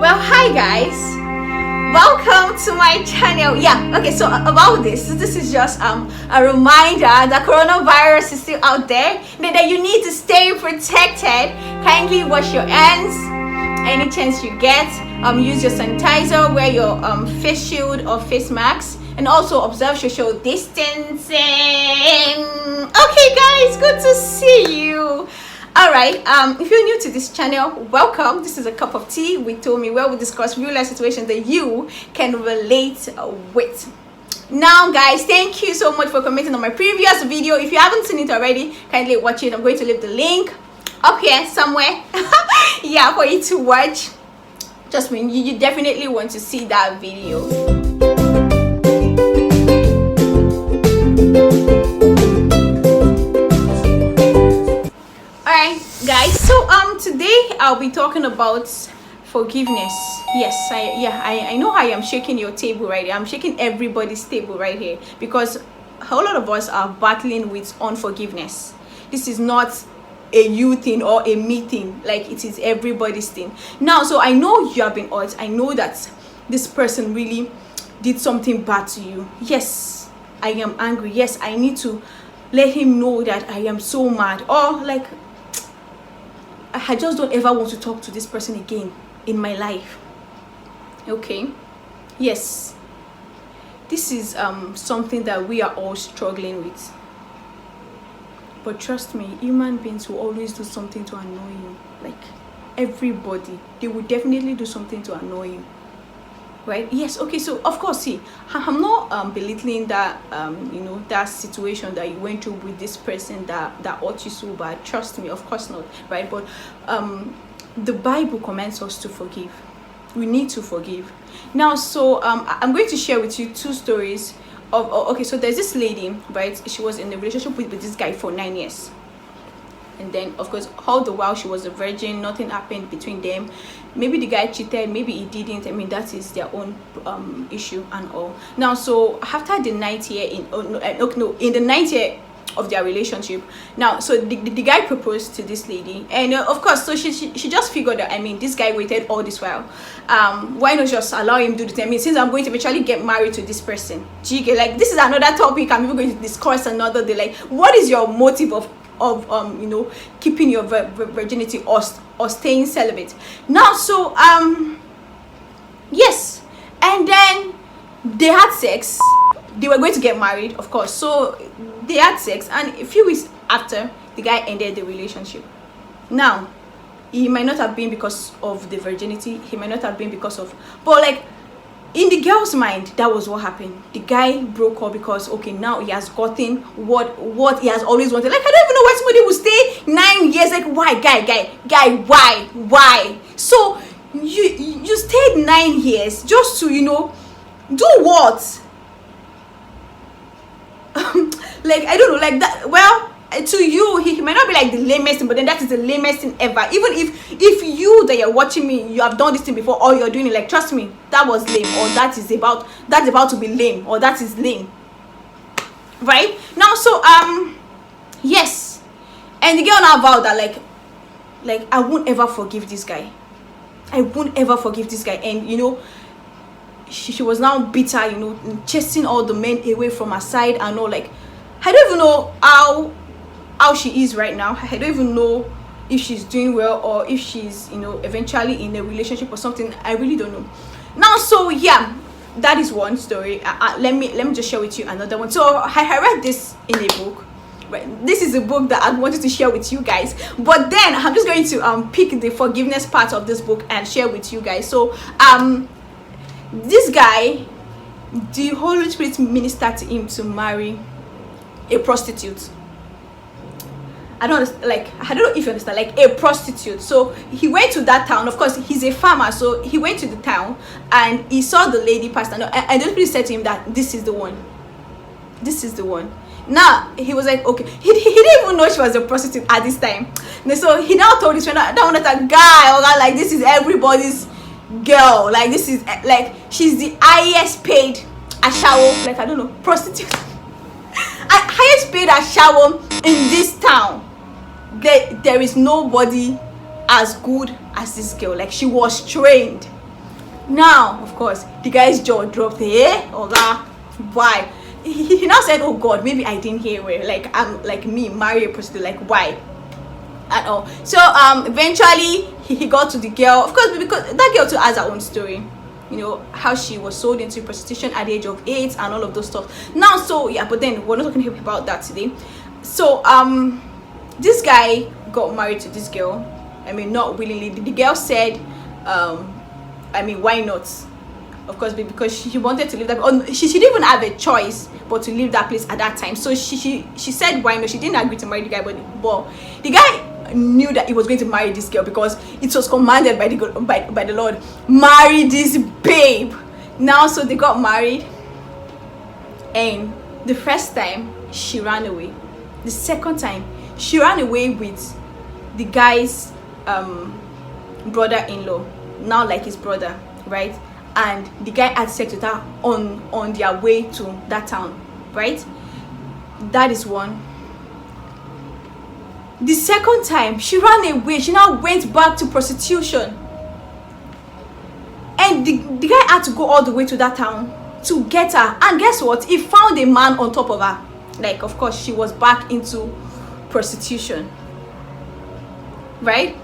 Well, hi guys, welcome to my channel. So about this is just a reminder that coronavirus is still out there, that you need to stay protected. Kindly wash your hands any chance you get. Use your sanitizer, wear your face shield or face mask, and also observe social distancing. Okay guys, good to see you. All right, if you're new to this channel, welcome. This is a cup of tea with Tommy, where we discuss real life situations that you can relate with. Now guys, thank you so much for commenting on my previous video. If you haven't seen it already, kindly watch it. I'm going to leave the link up here somewhere for you to watch. Just mean you definitely want to see that video. Guys, so today I'll be talking about forgiveness. Yes, I know I am shaking your table right here. I'm shaking everybody's table right here because a whole lot of us are battling with unforgiveness. This is not a you thing or a me thing, like it is everybody's thing. Now, so I know you have been hurt. I know that this person really did something bad to you. Yes, I am angry. Yes, I need to let him know that I am so mad, or like I just don't ever want to talk to this person again in my life. Okay, yes, this is something that we are all struggling with. But trust me, human beings will always do something to annoy you. Like everybody, they will definitely do something to annoy you, right? Yes. Okay, so of course, see, I'm not belittling that that situation that you went through with this person that hurt you so bad. Trust me, of course not, right? But the Bible commands us to forgive. We need to forgive. Now, so I'm going to share with you two stories of okay, so there's this lady, right? She was in a relationship with this guy for 9 years, and then of course all the while she was a virgin. Nothing happened between them. Maybe the guy cheated, maybe he didn't. I mean, that is their own issue and all. Now, so after the 9th year in the 9th year of their relationship, now so the guy proposed to this lady, and of course, so she just figured that, I mean, this guy waited all this while, why not just allow him to do the thing? I mean, since I'm going to eventually get married to this person, like, this is another topic I'm even going to discuss another day. Like, what is your motive of keeping your virginity or staying celibate? Now, so yes, and then they had sex. They were going to get married, of course, so they had sex, and a few weeks after, the guy ended the relationship. Now, he might not have been because of the virginity, he might not have been because of, but like, in the girl's mind, that was what happened. The guy broke up because, okay, now he has gotten what he has always wanted. Like, I don't even know why somebody would stay 9 years. Like, why, guy, why? So you stayed 9 years just to, do what? Like, I don't know, like that. Well, to you, he might not be like the lamest thing, but then that is the lamest thing ever. Even if you that you're watching me, you have done this thing before, or you're doing it, like, trust me, that was lame, or that's about to be lame, or that is lame, right? Now, so yes, and the girl now vowed that like I won't ever forgive this guy. I won't ever forgive this guy. And she was now bitter, chasing all the men away from her side and all. Like, I don't even know how she is right now. I don't even know if she's doing well, or if she's eventually in a relationship or something. I really don't know. Now, so yeah, that is one story. Let me just share with you another one. So I read this in a book. Right, this is a book that I wanted to share with you guys, but then I'm just going to pick the forgiveness part of this book and share with you guys. So this guy, the Holy Spirit ministered to him to marry a prostitute. I don't know if you understand, like a prostitute. So he went to that town. Of course, he's a farmer, so he went to the town and he saw the lady pass, and the Holy Spirit said to him that this is the one. This is the one. Now he was like, okay, he didn't even know she was a prostitute at this time. And so he now told his friend, I don't want that guy, or that, like, this is everybody's girl, like, this is like, she's the highest paid ashawo, like, I don't know, prostitute, highest paid ashawo in this town. There is nobody as good as this girl. Like, she was trained. Now, of course, the guy's jaw dropped. Oga, why? He now said, oh God, maybe I didn't hear well. Like, I'm like me, marry a prostitute. Like, why? At all. So eventually he got to the girl, of course, because that girl too has her own story, you know, how she was sold into prostitution at the age of 8 and all of those stuff. Now, so yeah, but then we're not talking about that today. So this guy got married to this girl. I mean, not willingly. The girl said, I mean, why not? Of course, because she wanted to leave that. She didn't even have a choice but to leave that place at that time. So she said why not. She didn't agree to marry the guy, but the guy knew that he was going to marry this girl because it was commanded by the Lord, marry this babe. Now, so they got married, and the first time she ran away. The second time she ran away with the guy's brother-in-law, now like his brother, right? And the guy had sex with her on their way to that town, right? That is one. The second time she ran away, she now went back to prostitution, and the guy had to go all the way to that town to get her. And guess what? He found a man on top of her. Like, of course, she was back into prostitution, right?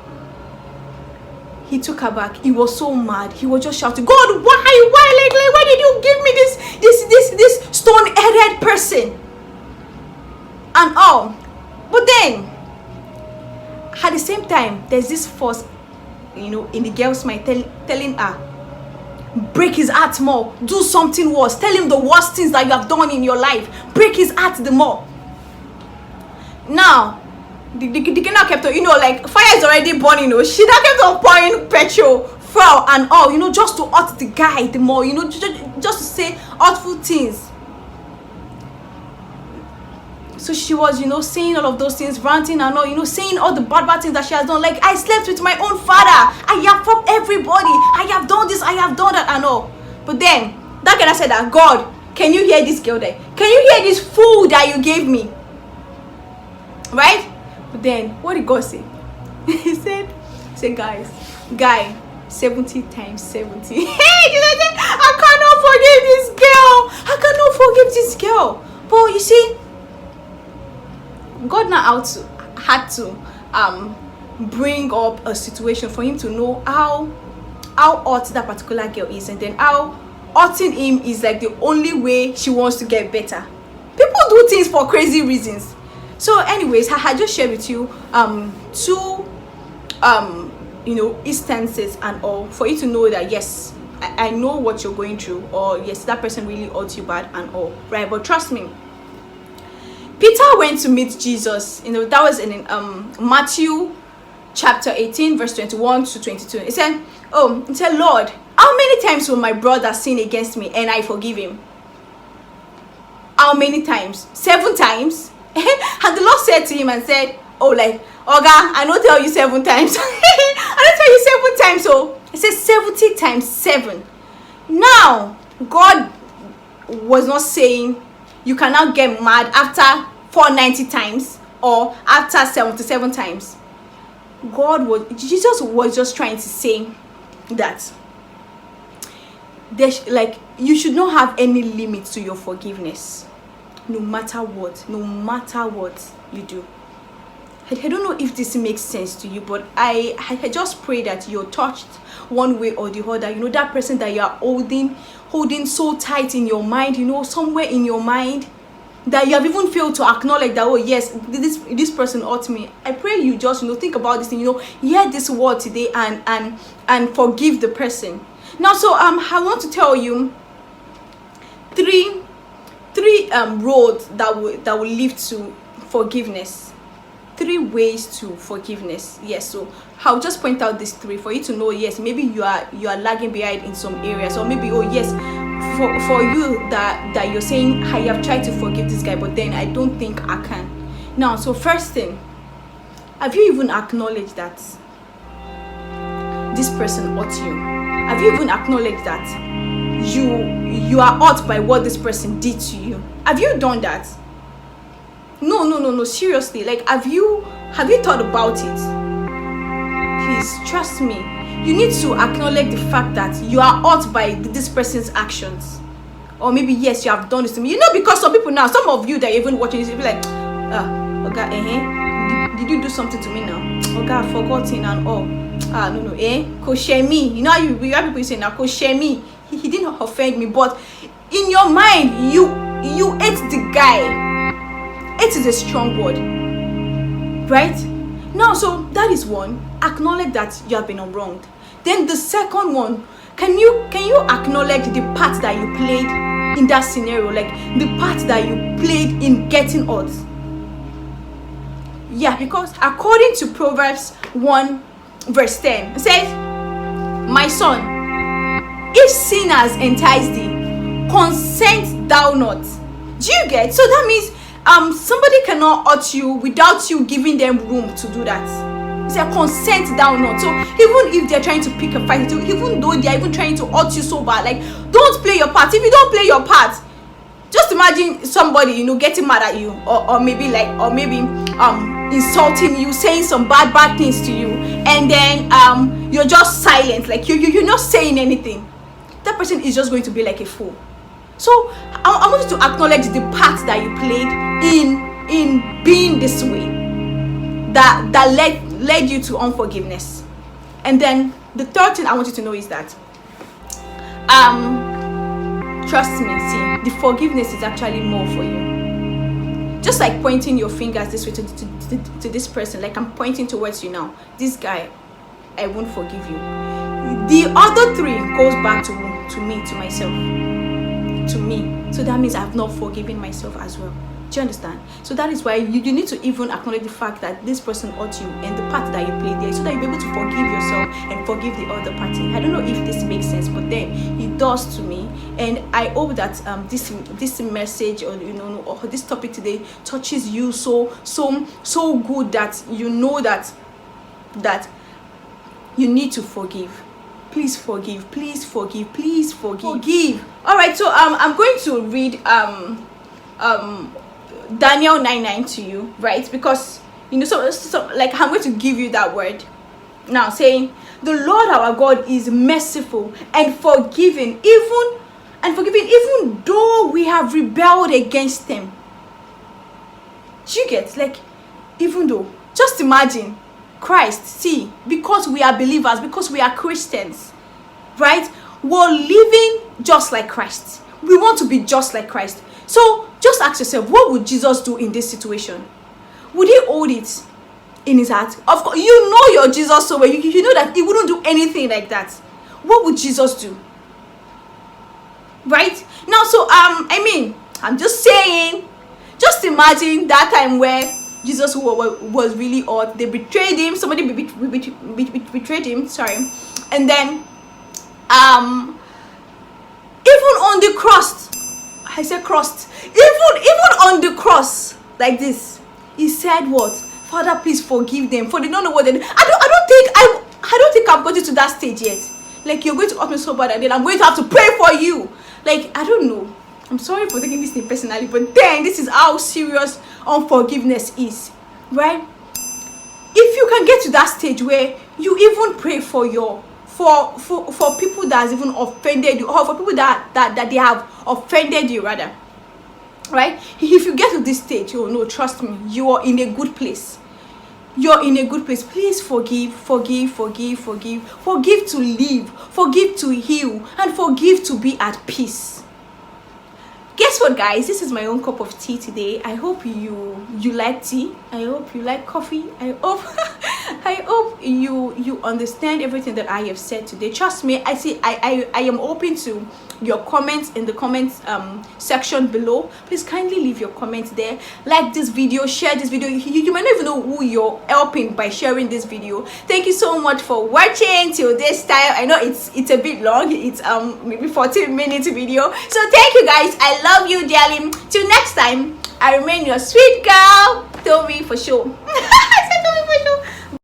He took her back. He was so mad. He was just shouting, God, why? Like, why did you give me this stone-headed person? And all. But then, at the same time, there's this force, you know, in the girl's mind telling her, break his heart more, do something worse, tell him the worst things that you have done in your life, break his heart the more. Now, the girl now kept on, you know, like, fire is already burning, you know, she now kept on pouring petrol, fuel and all, you know, just to hurt the guy the more, you know, just to say hurtful things. So she was, you know, saying all of those things, ranting and all, you know, saying all the bad things that she has done. Like, I slept with my own father, I have fucked everybody, I have done this, I have done that and all. But then that girl said that, God, can you hear this girl there? Can you hear this food that you gave me? Right? But then what did God say? He said, guy, 70 times 70. Hey, I cannot forgive this girl. But you see, God now had to bring up a situation for him to know how hurt that particular girl is, and then how hurting him is like the only way she wants to get better. People do things for crazy reasons. So anyways, I just shared with you two you know, instances and all, for you to know that yes, I know what you're going through, or yes, that person really hurt you bad and all, right? But trust me, Peter went to meet Jesus, you know, that was in Matthew chapter 18 verse 21 to 22. He said, Lord, how many times will my brother sin against me and I forgive him? How many times? 7 times? And the Lord said to him and said, oh, like, Oga, I don't tell you 7 times. I don't tell you 7 times. So it says 70 times 7. Now, God was not saying you cannot get mad after 490 times or after 77 times. Jesus was just trying to say that there's, like, you should not have any limit to your forgiveness, no matter what you do. I don't know if this makes sense to you, but I just pray that you're touched one way or the other. You know, that person that you are holding so tight in your mind, you know, somewhere in your mind, that you have even failed to acknowledge that, oh yes, this person hurt me. I pray you just, you know, think about this thing, you know, hear this word today and forgive the person. Now, so I want to tell you three roads that will lead to forgiveness. 3 ways to forgiveness. Yes, so I'll just point out these 3 for you to know, yes, maybe you are lagging behind in some areas, or maybe, oh yes, for you that you're saying, I have tried to forgive this guy, but then I don't think I can. Now, so first thing, have you even acknowledged that this person hurt you? Have you even acknowledged that you are hurt by what this person did to you? Have you done that? No, seriously, like, have you thought about it? Please trust me, you need to acknowledge the fact that you are hurt by this person's actions. Or maybe, yes, you have done this to me. You know, because some people now, some of you that are even watching this, you'll be like, okay, did you do something to me now? Okay, I've forgotten and all. No, Koshemi. You know how you have people say now, Koshemi. He didn't offend me, but in your mind, you hate the guy. Hate is a strong word, right? Now, so that is one. Acknowledge that you have been wronged. Then the second one, can you acknowledge the part that you played in that scenario, like the part that you played in getting hurt? Yeah, because according to Proverbs 1 verse 10, it says, my son, if sin has enticed thee, consent thou not. Do you get? So that means somebody cannot hurt you without you giving them room to do that. It's a consent thou not. So even if they're trying to pick a fight with you, even though they're even trying to hurt you so bad, like, don't play your part. If you don't play your part, just imagine somebody, you know, getting mad at you, or maybe insulting you, saying some bad things to you, and then you're just silent, like you're not saying anything. That person is just going to be like a fool. So I want you to acknowledge the part that you played in being this way, that led you to unforgiveness. And then the third thing I want you to know is that trust me, see, the forgiveness is actually more for you. Just like pointing your fingers this way to this person, like I'm pointing towards you now, this guy, I won't forgive you. The other three goes back to me, to myself, to me. So that means I've not forgiven myself as well. Do you understand? So that is why you need to even acknowledge the fact that this person hurt you and the part that you played there, so that you'll be able to forgive yourself and forgive the other party. I don't know if this makes sense, but then it does to me. And I hope that this message, or or this topic today touches you so good that you know that you need to forgive. Please forgive. Please forgive. Please forgive. All right. So I'm going to read Daniel 9:9 to you, right? Because so like I'm going to give you that word now, saying, the Lord our God is merciful and forgiving, even though we have rebelled against him. Do you get? Like, even though, just imagine Christ, see, because we are believers, because we are Christians, right? We're living just like Christ. We want to be just like Christ. So just ask yourself, what would Jesus do in this situation? Would he hold it in his heart? Of course, you know your Jesus so well. You know that he wouldn't do anything like that. What would Jesus do? Right? Now, so I'm just saying, just imagine that time where Jesus was really hurt. They betrayed him. Somebody betrayed him. Sorry. And then even on the cross, I said crossed. Even on the cross, like this, he said what? Father, please forgive them, for they don't know what they do. I don't think I've gotten to that stage yet. Like, you're going to hurt me so bad, and then I'm going to have to pray for you. Like, I don't know. I'm sorry for taking this thing personally, but then this is how serious unforgiveness is, right? If you can get to that stage where you even pray for people that has even offended you, or for people that they have offended you, rather, right? If you get to this stage, oh no, trust me, you are in a good place. You're in a good place. Please forgive to live, forgive to heal, and forgive to be at peace. Guess what, guys? This is my own cup of tea today. I hope you like tea. I hope you like coffee. I hope you understand everything that I have said today. Trust me, I am open to your comments in the comments section below. Please kindly leave your comments there. Like this video, share this video. You might not even know who you're helping by sharing this video. Thank you so much for watching till this time. I know it's a bit long. It's maybe 14-minute video. So thank you, guys. I love you dearly. Till next time, I remain your sweet girl, Toby, for sure.